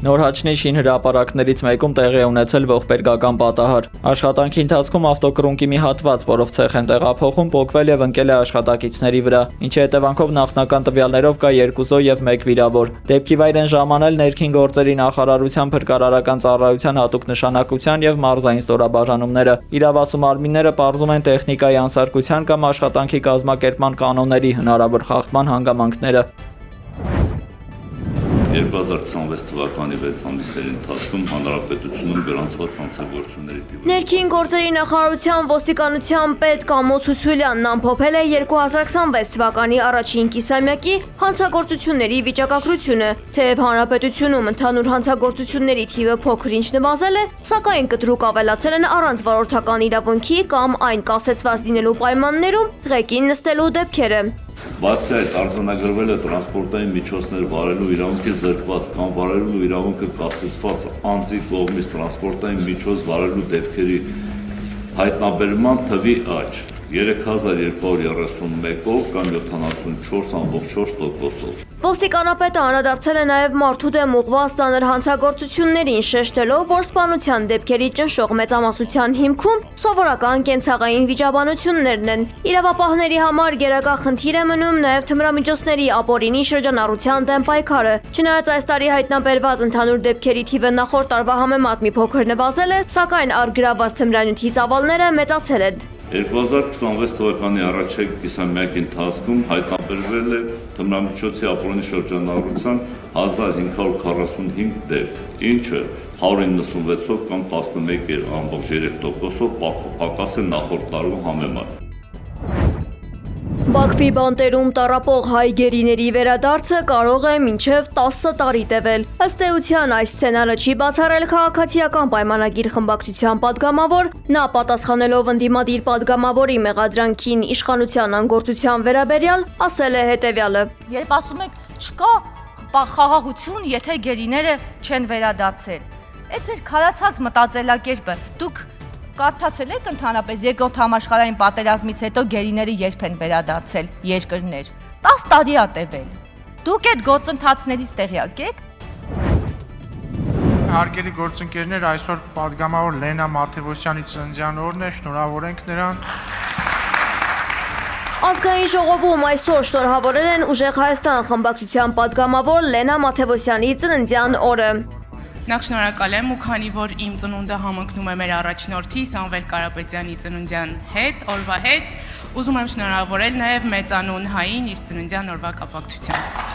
Նորհաչնի շինհրապարակներից մեկում տեղի ունեցել ողբերգական պատահար։ Աշխատանքի ընթացքում ավտոկրունկի մի հատված, որով ցեխ են տեղափոխում, պոկվել եւ ընկել է աշխատակիցների վրա, ինչի հետևանքով նախնական տվյալներով կա 2 զոհ եւ 1 վիրավոր։ Դեպքի վայր են ժամանել ներքին գործերի նախարարության փրկարարական ծառայության հատուկ նշանակության եւ մարզային ստորաբաժանումները։ Իրավասու մարմինները պարզում են տեխնիկայի անսարքության կամ աշխատանքի կազմակերպման կանոնների հնարավոր խախտման հանգամանքները։ 2026 թվականի 6 ամիսների ընթացքում հանրապետությունում գրանցված հանցագործությունների տիպը Ներքին գործերի նախարարության ոստիկանության պետ Կամո Ցուցուլյանն ամփոփել է 2026 թվականի առաջին կիսամյակի հանցագործությունների վիճակագրությունը, թեև հանրապետությունում ընդհանուր հանցագործությունների թիվը փոքր-ինչ նվազել է, սակայն կտրուկ ավելացել են առանց վարորդական իրավունքի կամ այն կասեցված լինելու պայմաններում ղեկին նստելու դեպքերը։ Բացի այդ, արձանագրվել է տրանսպորտային միջոցներ վարելու իրավունքի զրկված կամ վարելու իրավունքը կասեցված անձի կողմից տրանսպորտային միջոց վարելու դեպքերի հայտնաբերման թվի աճ 3231-ով կամ 74.4%-ով։ Ոստիկանապետը անդրադարձել է նաև մարդու դեմ ուղղված ծանր հանցագործություններին, շեշտելով, որ սպանության դեպքերի ճնշող մեծամասնության հիմքում սովորական կենցաղային վիճաբանություններն են։ Իրավապահների համար գերակա խնդիր է մնում նաև թմրամիջոցների ապօրինի շրջանառության դեմ պայքարը։ Չնայած այս տարի հայտնաբերված ընդհանուր դեպքերի թիվը նախորդ տարվա համեմատ մի փոքր նվազել է, սակայն առգրավված թմրանյութի ծավալները մեծացել են։ 2026 թվականի առաջին կիսամյակի ընթացքում հայտնաբերվել է թմրամիջոցի ապօրինի շրջանառության 1545 դեպք, ինչը 196-ով կամ 11.3%-ով պակաս է նախորդ տարվա համեմատ։ Բաքվի բանտերում տառապող հայ գերիների վերադարձը կարող է մինչև 10 տարի տևել։ Ըստ էության այս սցենարը չի բացառել քաղաքացիական պայմանագիր խմբակցության падգամավոր, նա պատասխանելով ընդդիմադիր падգամավորի մեղադրանքին իշխանության անգործության վերաբերյալ, ասել է հետևյալը. Երբ ասում եք չկա խաղաղություն, եթե գերիները չեն վերադարձել, այդ ձեր քարացած մտածելակերպը, դուք կարդացել եք ընդհանրապես երկրորդ համաշխարհային պատերազմից հետո գերիները երբ են վերադարձել երկրներ։ 10 տարի է տևել։ Դուք այդ գործընթացներից տեղյակ եք։ Հարգելի գործընկերներ, այսօր падգամավոր Լենա Մաթևոսյանի ծննդյան օրն է, շնորհավորենք նրան։ Ազգային ժողովում այսօր շնորհավորել են Ուժեղ Հայաստան խմբակցության падգամավոր Լենա Մաթևոսյանի ծննդյան օրը։ Նախ շնորհակալ եմ ու քանի որ իմ ծնունդը համընկնում է մեր առաջնորդի Սամվել Կարապետյանի ծննդյան օրվա հետ, ուզում եմ շնորհավորել նաև մեծանուն հային իր ծննդյան օրվա կապակցությամբ։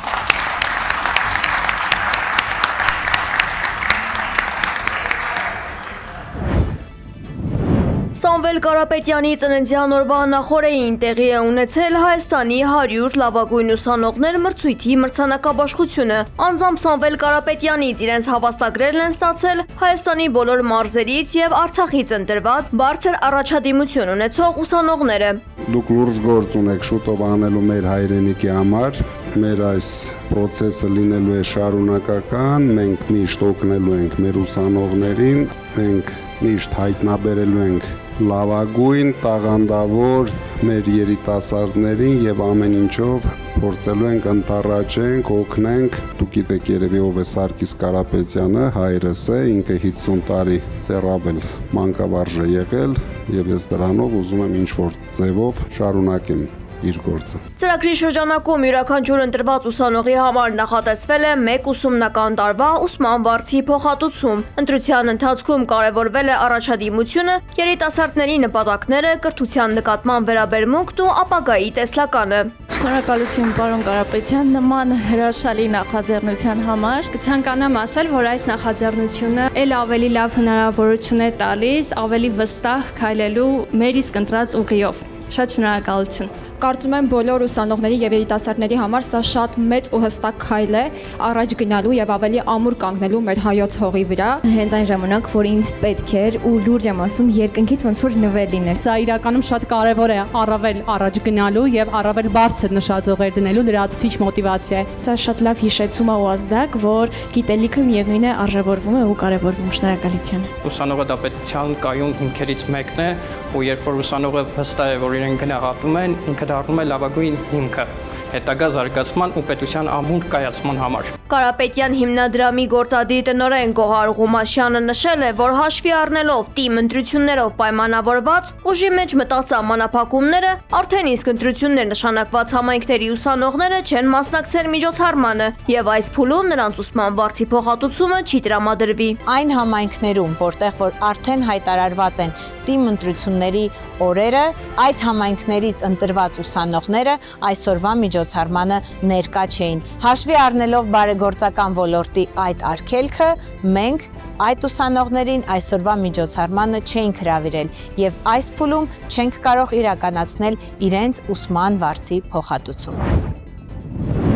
Սամվել Կարապետյանի ծննդյան օրվա նախօրեին տեղի է ունեցել Հայաստանի 100 լավագույն ուսանողներ մրցույթի մրցանակաբաշխությունը։ Անձամբ Սամվել Կարապետյանից իրենց հավաստագրերն են ստացել Հայաստանի բոլոր մարզերից եւ Արցախից ընտրված բարձր առաջադիմություն ունեցող ուսանողները։ Դուք լուրջ գործ ունեք շուտով անելու մեր հայրենիքի համար։ Մեր այս process-ը լինելու է շարունակական, մենք միշտ օգնելու ենք մեր ուսանողներին, մենք միշտ հայտնաբերելու ենք լավագույն, տաղանդավոր մեր երիտասարդներին եւ ամեն ինչով փորձելու ենք ընտառաջենք, օգնենք։ Դուք գիտեք երևի ով է Սարգիս Կարապետյանը, հայրս է, ինքը 50 տարի դեռավել մանկավարժ է եղել եւ ես դրանով ուզում եմ ինչ-որ ձևով շարունակեմ իր գործը։ Ծրագրի շրջանակում յուրաքանչյուր ընտրված ուսանողի համար նախատեսվել է 1 ուսումնական տարվա ուսման վարձի փոխհատուցում։ Ընտրության ընթացքում կարևորվել է առաջադիմությունը, երիտասարդների նպատակները, կրթության նկատմամբ վերաբերմունքն ու ապագայի տեսլականը։ Շնորհակալություն պարոն Կարապետյան նման հրաշալի նախաձեռնության համար։ Կցանկանամ ասել, որ այս նախաձեռնությունը ել ավելի լավ հնարավորություն է տալիս ավելի վստահ քայլելու մեր իսկ ընտրած ուղիով։ Շատ շնորհակալություն։ Կարծում եմ բոլոր ուսանողների եւ երիտասարդների համար սա շատ մեծ ու հստակ քայլ է առաջ գնալու եւ ավելի ամուր կանգնելու մեր հայոց հողի վրա։ Հենց այն ժամանակ, որ ինձ պետք էր ու լուրջ եմ ասում, երկնքից ոնց որ նվեր լիներ։ Սա իրականում շատ կարևոր է առավել առաջ գնալու եւ առավել բարձր նշաձողեր դնելու լրացուցիչ մոտիվացիա է։ Սա շատ լավ հիշեցում է ու ազդակ, որ գիտելիքը միևնույն է արժևորվում է ու կարևորվում։ Շնորհակալություն։ Ուսանողը դա պետության կայուն հիմքերից մեկն է, ու երբ որ ուսանողը վստահ է, որ իրեն գնահատում են, ինքը դառնում է լավագույն հիմքը հետագա զարգացման ու պետության ամուր կայացման համար։ Կարապետյան հիմնադրամի գործադիր տնօրեն Գոհար Ղումաշյանը նշել է, որ հաշվի առնելով թիմ ընտրություններով պայմանավորված ուժի մեջ մտած սահմանափակումները, արդեն իսկ ընտրություններ նշանակված համայնքների ուսանողները չեն մասնակցել միջոցառմանը եւ այս փուլում նրանց ուսման վարձի փոխհատուցումը չի տրամադրվի։ Այն համայնքներում, որտեղ որ արդեն հայտարարված են թիմ ընտրությունների օրերը, այդ համայնքներից ընտրված ուսանողները այսօրվա միջոցառմանը ներկա չէին։ Հաշվի առնելով բարեգործական ոլորտի այդ արգելքը, մենք այդ ուսանողներին այսօրվա միջոցառմանը չենք հրավիրել եւ այս փուլում չենք կարող իրականացնել իրենց ուսման վարձի փոխհատուցումը։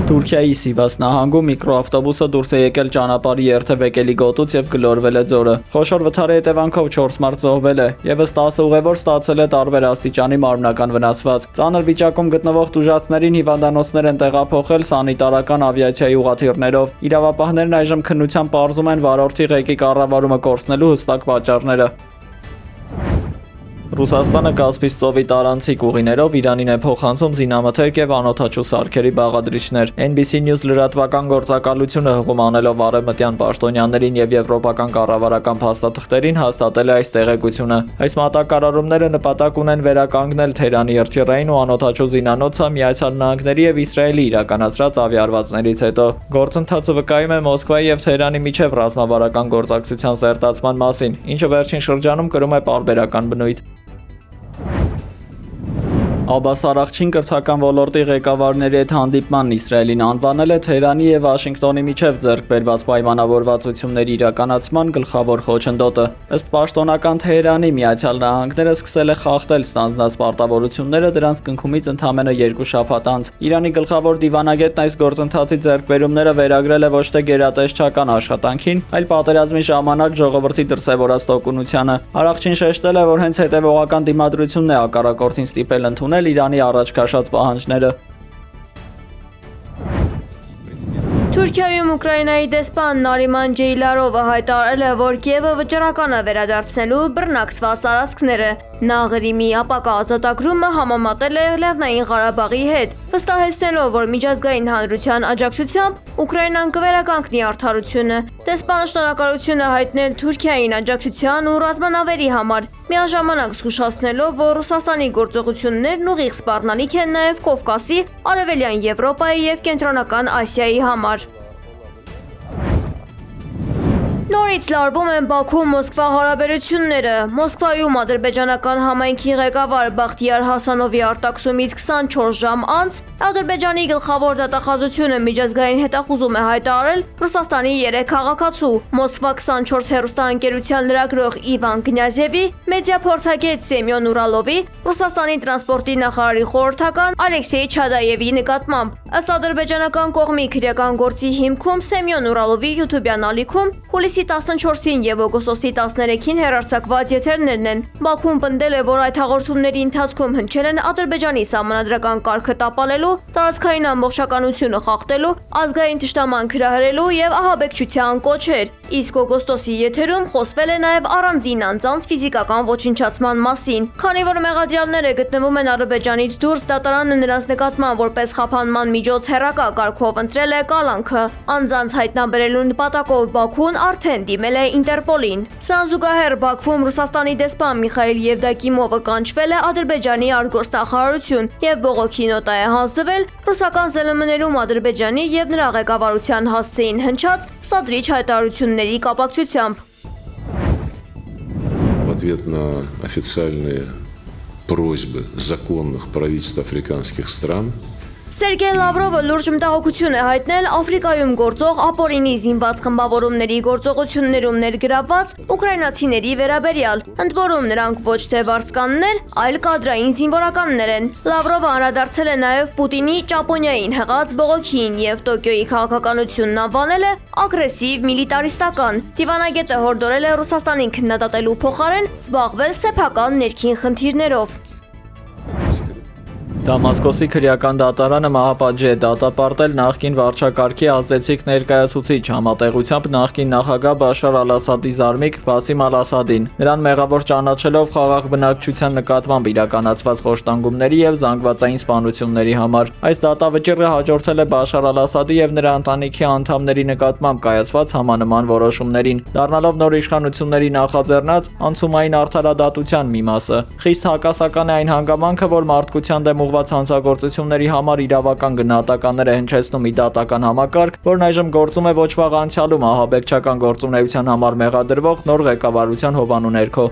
Թուրքիայի Սիվաս նահանգում միկրոավտոբուսը դուրս է եկել ճանապարհի երթևեկելի գոտուց եւ գլորվել է ձորը։ Խոշոր վթարի հետևանքով 4 մարդ զոհվել է եւս 10 ուղևոր ստացել է տարբեր աստիճանի մարմնական վնասված։ Ծանր վիճակում գտնվող տուժածներին հիվանդանոցներ են տեղափոխել սանիտարական ավիացիայի ուղղաթիռներով։ Իրավապահներն այժմ քննությամբ պարզում են վարորդի ղեկի կառավարումը կորցնելու հստակ պատճառները։ Ռուսաստանը Կասպից ծովի տարանցիկ ուղիներով Իրանին է փոխանցում զինամթերք եւ անօդաչու սարքերի բաղադրիչներ։ NBC News լրատվական գործակալությունը հղում անելով արևմտյան պաշտոնյաներին եւ եվրոպական կառավարական փաստաթղթերին հաստատել է այս տեղեկությունը։ Այս մատակարարումները նպատակ ունեն վերականգնել Թեհրանի երթերային ու անօդաչու զինանոցը Միացյալ Նահանգների եւ Իսրայելի իրականացրած ավիաառվածներից հետո։ Գործընթացը վկայում է Մոսկվայի եւ Թեհրանի միջև ռազմավարական գործակցության սերտացման մասին, ինչը վերջին շրջանում կրում է պարբերական բնույթ։ Աբբաս Արաղչին կրթական ոլորտի ղեկավարների հետ հանդիպմանն Իսրայելին անվանել է Թեհրանի եւ Վաշինգտոնի միջև ձեռք բերված պայմանավորվածությունների իրականացման գլխավոր խոչընդոտը։ Ըստ պաշտոնական Թեհրանի Միացյալ Նահանգները սկսել է խախտել ստանձնած պարտավորությունները դրանց կնքումից ընդամենը 2 շաբաթ անց։ Իրանի գլխավոր դիվանագետն այս գործընթացի ձեռքբերումները վերագրել է ոչ թե գերատեսչական աշխատանքին, այլ պատերազմի ժամանակ ժողովրդի դրսևորած տոկունությանը։ Արաղչին շեշտել է, որ հենց հետևողական դիմադրությունն է հակառակորդին ստիպել ընդունել Իրանի առաջ քաշած պահանջները։ Թուրքիայում Ուկրաինայի դեսպան Նարիման Ջեյլարովը հայտարարել է, որ Կիևը վճռական է վերադարձնելու բռնակցված տարածքները։ Նա Ղրիմի ապակա ազատագրումը համեմատել է Լեռնային Ղարաբաղի հետ, վստահեցնելով, որ միջազգային հանրության աջակցությամբ Ուկրաինան կվերականգնի արդարությունը։ Դեսպանը շնորհակալություն է հայտնել Թուրքիային աջակցության ու ռազմանավերի համար, միաժամանակ զգուշացնելով, որ Ռուսաստանի գործողություններն ուղիղ սպառնալիք են նաև Կովկասի, Արևելյան Եվրոպայի եւ Կենտրոնական Ասիայի համար։ Նորից լարվում են Բաքու-Մոսկվա հարաբերությունները։ Մոսկվայում ադրբեջանական համայնքի ղեկավար Բախտիար Հասանովի արտաքսումից 24 ժամ անց Ադրբեջանի գլխավոր դատախազությունը միջազգային հետախուզում է հայտարարել Ռուսաստանի 3 քաղաքացու՝ Մոսկվա 24 հեռուստաընկերության լրագրող Իվան Կնյազևի, մեդիափորձագետ Սեմյոն Ուրալովի, Ռուսաստանի տրանսպորտի նախարարի խորհրդական Ալեքսեյ Չադաևի նկատմամբ։ Ըստ ադրբեջանական կողմի քրեական գործի հիմքում Սեմյոն Ուրալովի YouTube-յան ալիքում հուլիսի 14-ին եւ օգոստոսի 13-ին հեռարձակված եթերներն են։ Բաքուն պնդել է, որ այդ հաղորդումների ընթացքում հնչել են Ադրբեջանի սահմանադրական կարգը տապալելու, տարածքային ամբողջականությունը խախտելու, ազգային ճշտամանք հրահրելու եւ ահաբեկչության կոչեր։ Իսկ օգոստոսի եթերում խոսվել է նաեւ առանձին անձանց ֆիզիկական ոչնչացման մասին։ Քանի որ մեղադրյալները գտնվում են Ադրբեջանից դուրս, դատարանը նրանց նկատմամբ որպես խափանման միջոց հեռակա կարգով ընտրել է կալանքը։ Անձանց հայտնաբերելու նպատակով Բաքուն արդեն դիմել է Ինտերպոլին։ Սրան զուգահեռ Բաքվում Ռուսաստանի դեսպան Միխայիլ Եվդակիմովը կանչվել է Ադրբեջանի արտգործնախարարություն եւ բողոքի նոտա է հանձնվել ռուսական ԶԼՄ-ներում Ադրբեջանի եւ նրա ղեկավարության հասցեին հնչած սադրիչ հայտարարությունների կապակցությամբ։ В ответ на официальные просьбы законных правительств африканских стран Սերգեյ Լավրովը լուրջ մտահոգություն է հայտնել Աֆրիկայում գործող ապօրինի զինված խմբավորումների գործողություններում ներգրավված ուկրաինացիների վերաբերյալ, ընդ որում նրանք ոչ թե վարձկաններ, այլ կադրային զինվորականներ են։ Լավրովը անդրադարձել է նաև Պուտինի Ճապոնիային հղած բողոքին եւ Տոկիոյի քաղաքականությունն անվանել է ագրեսիվ միլիտարիստական։ Դիվանագետը հորդորել է Ռուսաստանին քննադատելու փոխարեն զբաղվել սեփական ներքին խնդիրներով։ Դամասկոսի քրեական դատարանը մահապատժի է դատապարտել նախկին վարչակարգի ազդեցիկ ներկայացուցիչ, համատեղությամբ նախկին նախագահ Բաշար Ալ-Ասադի զարմիկ Վասիմ Ալ-Ասադին, նրան մեղավոր ճանաչելով խաղաղ բնակչության նկատմամբ իրականացված խոշտանգումների եւ զանգվածային սպանությունների համար։ Այս դատավճիռը հաջորդել է Բաշար Ալ-Ասադի եւ նրա ընտանիքի անդամների նկատմամբ կայացված համանման որոշումներին, դառնալով նոր իշխանությունների նախաձեռնած անցումային արդարադատության մի մասը։ Խիստ հակասական է այն հանգամանքը, որ մարդկության դեմ ուղղված հանցագործությունների համար իրավական գնահատականներ է հնչեցնում մի դատական համակարգ, որն այժմ գործում է ոչ վաղ անցյալում ահաբեկչական գործունեության համար մեղադրվող նոր ղեկավարության հովանու ներքո։